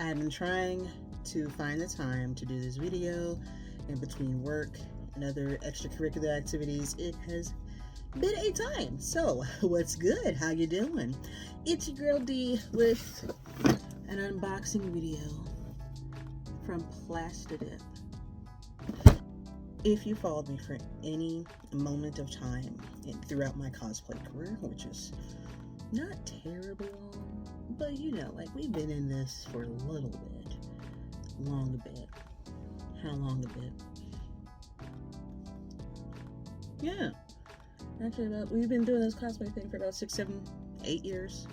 I've been trying to find the time to do this video in between work and other extracurricular activities. It has been a time. So, what's good? How you doing? It's your girl D with an unboxing video from Plastidip. If you followed me for any moment of time throughout my cosplay career, which is not terribly long, but you know, like we've been in this for a little bit, long a bit. How long a bit? Yeah, actually, we've been doing this cosplay thing for about 6, 7, 8 years.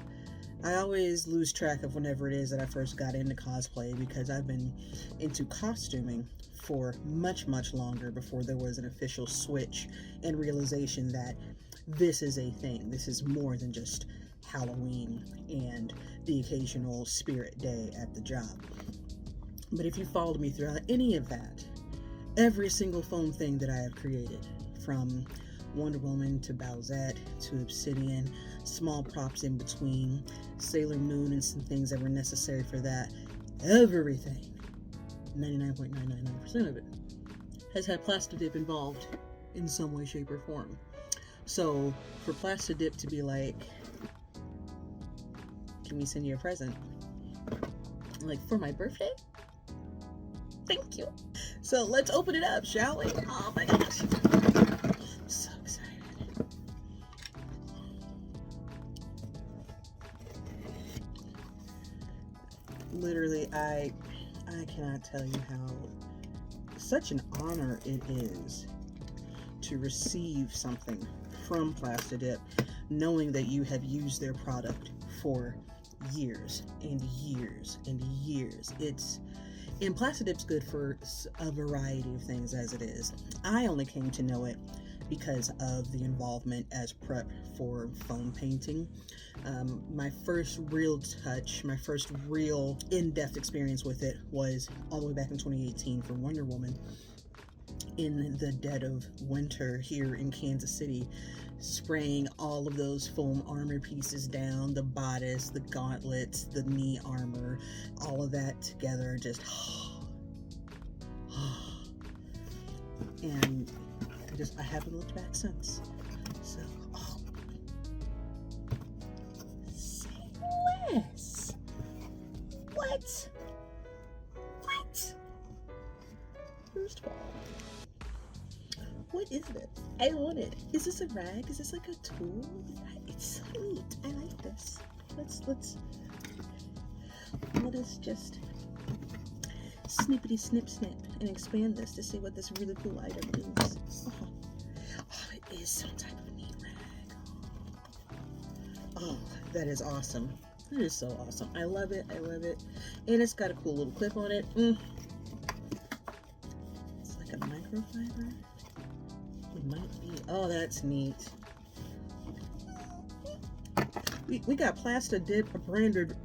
I always lose track of whenever it is that I first got into cosplay because I've been into costuming for much, much longer before there was an official switch and realization that this is a thing. This is more than just Halloween and the occasional spirit day at the job. But if you followed me throughout any of that, every single foam thing that I have created, from Wonder Woman to Bowsette to Obsidian, small props in between, Sailor Moon and some things that were necessary for that, everything, 99.999% of it, has had Plastidip involved in some way, shape, or form. So for Plastidip to be like, can we send you a present? Like, for my birthday? Thank you. So let's open it up, shall we? Oh my gosh. I'm so excited. Literally, I cannot tell you how such an honor it is to receive something from Plastidip, knowing that you have used their product for years and years and years. And Plastidip's good for a variety of things as it is. I only came to know it because of the involvement as prep for foam painting. My first real touch, my first real in-depth experience with it was all the way back in 2018 for Wonder Woman. In the dead of winter here in Kansas City, spraying all of those foam armor pieces down, the bodice, the gauntlets, the knee armor, all of that together, just and I haven't looked back since. So, say less. What? First of all, what is this? I want it. Is this a rag? Is this like a tool? It's so neat. I like this. Let us just snippity snip and expand this to see what this really cool item is. Oh, it is some type of neat rag. Oh, that is awesome. That is so awesome. I love it. And it's got a cool little clip on it. It's like a microfiber. It might be. Oh, that's neat. We got Plastidip branded.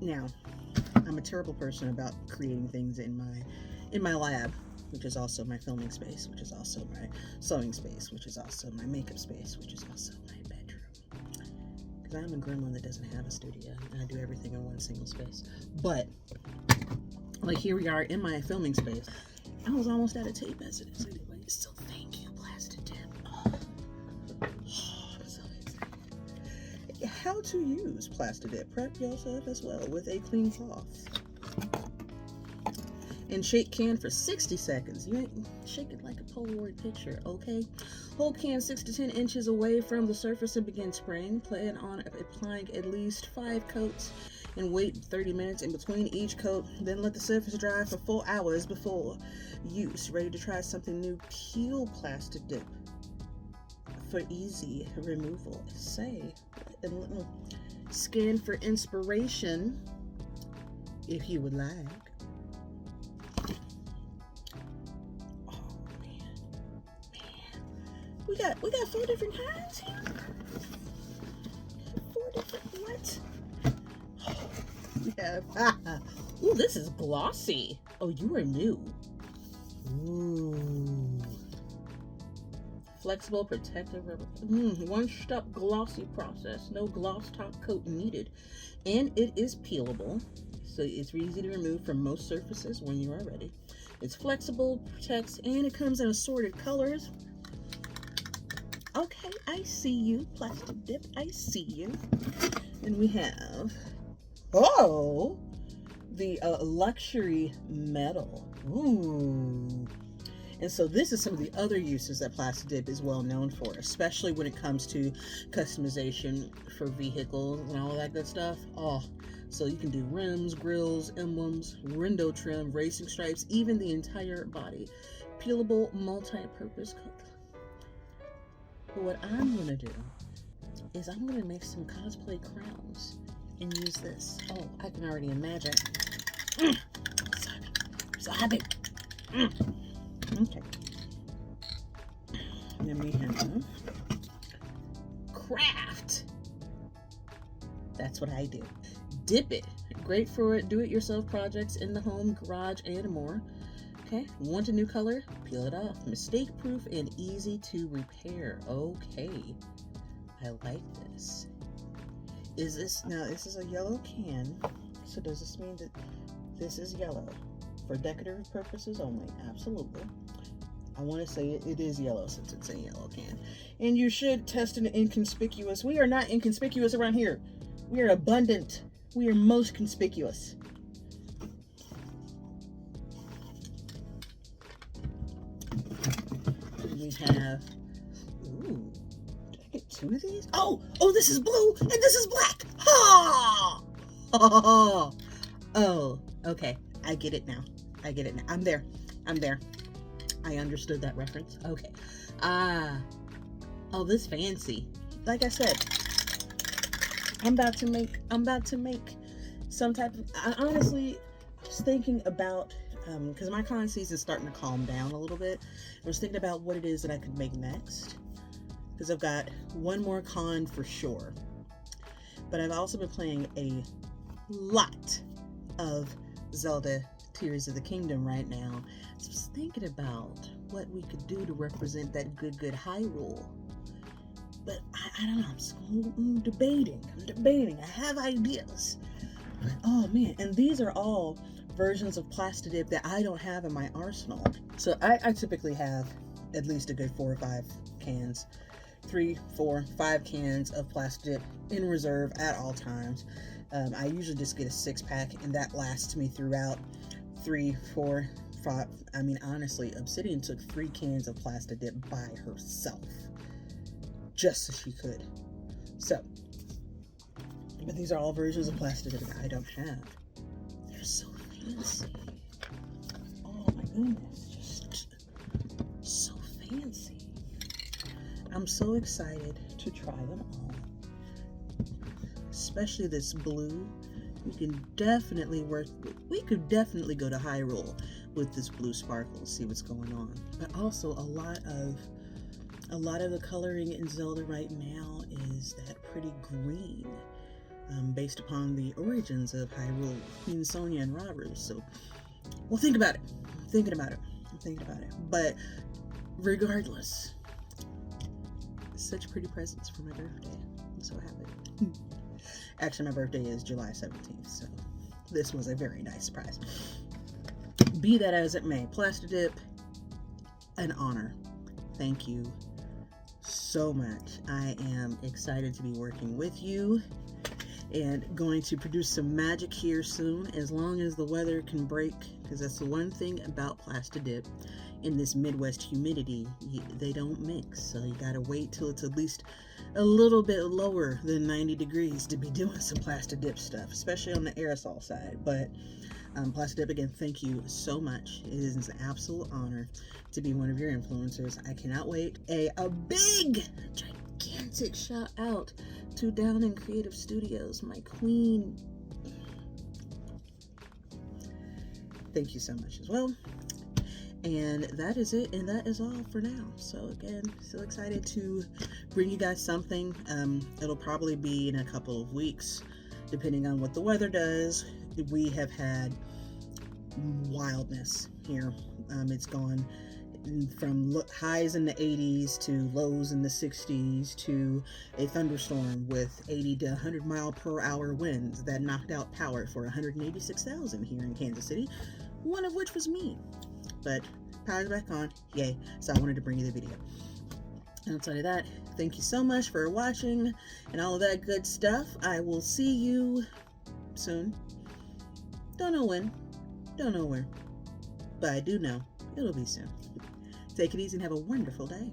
Now, I'm a terrible person about creating things in my lab, which is also my filming space, which is also my sewing space, which is also my makeup space, which is also my bedroom. Because I'm a gremlin that doesn't have a studio, and I do everything in one single space. But like, here we are in my filming space. I was almost out of tape as it is anyway, so thank you, Plastidip. Oh, I'm so excited. How to use Plastidip. Prep yourself as well with a clean cloth. And shake can for 60 seconds. You ain't shake it like a Polaroid picture, okay? Hold can 6 to 10 inches away from the surface and begin spraying. Plan on applying at least 5 coats and wait 30 minutes in between each coat. Then let the surface dry for 4 hours before use. Ready to try something new? Peel Plastidip for easy removal. And scan for inspiration if you would like. Oh man, we got 4 different kinds here. 4 different what? We have, ooh, this is glossy. Oh, you are new. Ooh. flexible, protective rubber. One-step glossy process. No gloss top coat needed. And it is peelable, so it's easy to remove from most surfaces when you are ready. It's flexible, protects, and it comes in assorted colors. Okay, I see you, Plastidip. I see you. And we have, the luxury metal. Ooh. And so this is some of the other uses that Plastidip is well known for, especially when it comes to customization for vehicles and all of that good stuff. Oh, so you can do rims, grills, emblems, window trim, racing stripes, even the entire body. Peelable, multi-purpose color. But what I'm gonna do is I'm gonna make some cosplay crowns and use this. Oh, I can already imagine. So happy. Okay. Then we have craft. That's what I do. Dip it. Great for do-it-yourself projects in the home, garage, and more. Okay, want a new color? Peel it off. Mistake-proof and easy to repair. Okay, I like this. Is this, now this is a yellow can, so does this mean that this is yellow? For decorative purposes only, absolutely. I want to say it is yellow since it's a yellow can. And you should test an inconspicuous. We are not inconspicuous around here. We are abundant. We are most conspicuous. We have, ooh, did I get two of these? Oh, this is blue and this is black. Ha! Oh, okay. I get it now. I'm there. I understood that reference. Okay. Oh, this fancy. Like I said, I'm about to make some type of, I honestly was thinking about, because my con season's starting to calm down a little bit. I was thinking about what it is that I could make next, because I've got one more con for sure, but I've also been playing a lot of Zelda Tears of the Kingdom right now. So I was thinking about what we could do to represent that good Hyrule. But I don't know, I'm debating. I have ideas. But, oh man, and these are all versions of Plastidip that I don't have in my arsenal. So I typically have at least a good 4 or 5 cans. 3, 4, 5 cans of Plastidip in reserve at all times. I usually just get a 6-pack, and that lasts me throughout 3, 4, 5. I mean, honestly, Obsidian took 3 cans of Plastidip by herself, just so she could. So, but these are all versions of Plastidip that I don't have. They're so fancy. Oh my goodness, just so fancy. I'm so excited to try them all. Especially this blue. We could definitely go to Hyrule with this blue sparkle, see what's going on. But also a lot of the coloring in Zelda right now is that pretty green, based upon the origins of Hyrule, Queen Sonia and Rauru. So we'll think about it. I'm thinking about it. But regardless, such pretty presents for my birthday. I'm so happy. Actually, my birthday is July 17th, so this was a very nice surprise. Be that as it may, Plastidip, an honor. Thank you so much. I am excited to be working with you and going to produce some magic here soon, as long as the weather can break, because that's the one thing about Plastidip. In this Midwest humidity, they don't mix, so you gotta wait till it's at least a little bit lower than 90 degrees to be doing some Plastidip stuff, especially on the aerosol side. But Plastidip, again, thank you so much. It is an absolute honor to be one of your influencers. I cannot wait. A big, gigantic shout out to Down in Creative Studios, my queen. Thank you so much as well. And that is it, and that is all for now. So again, so excited to bring you guys something. It'll probably be in a couple of weeks, depending on what the weather does. We have had wildness here. It's gone from highs in the 80s to lows in the 60s to a thunderstorm with 80 to 100 mile per hour winds that knocked out power for 186,000 here in Kansas City, one of which was me. But power's back on, yay. So I wanted to bring you the video. And outside of that, thank you so much for watching and all of that good stuff. I will see you soon. Don't know when, don't know where, but I do know it'll be soon. Take it easy and have a wonderful day.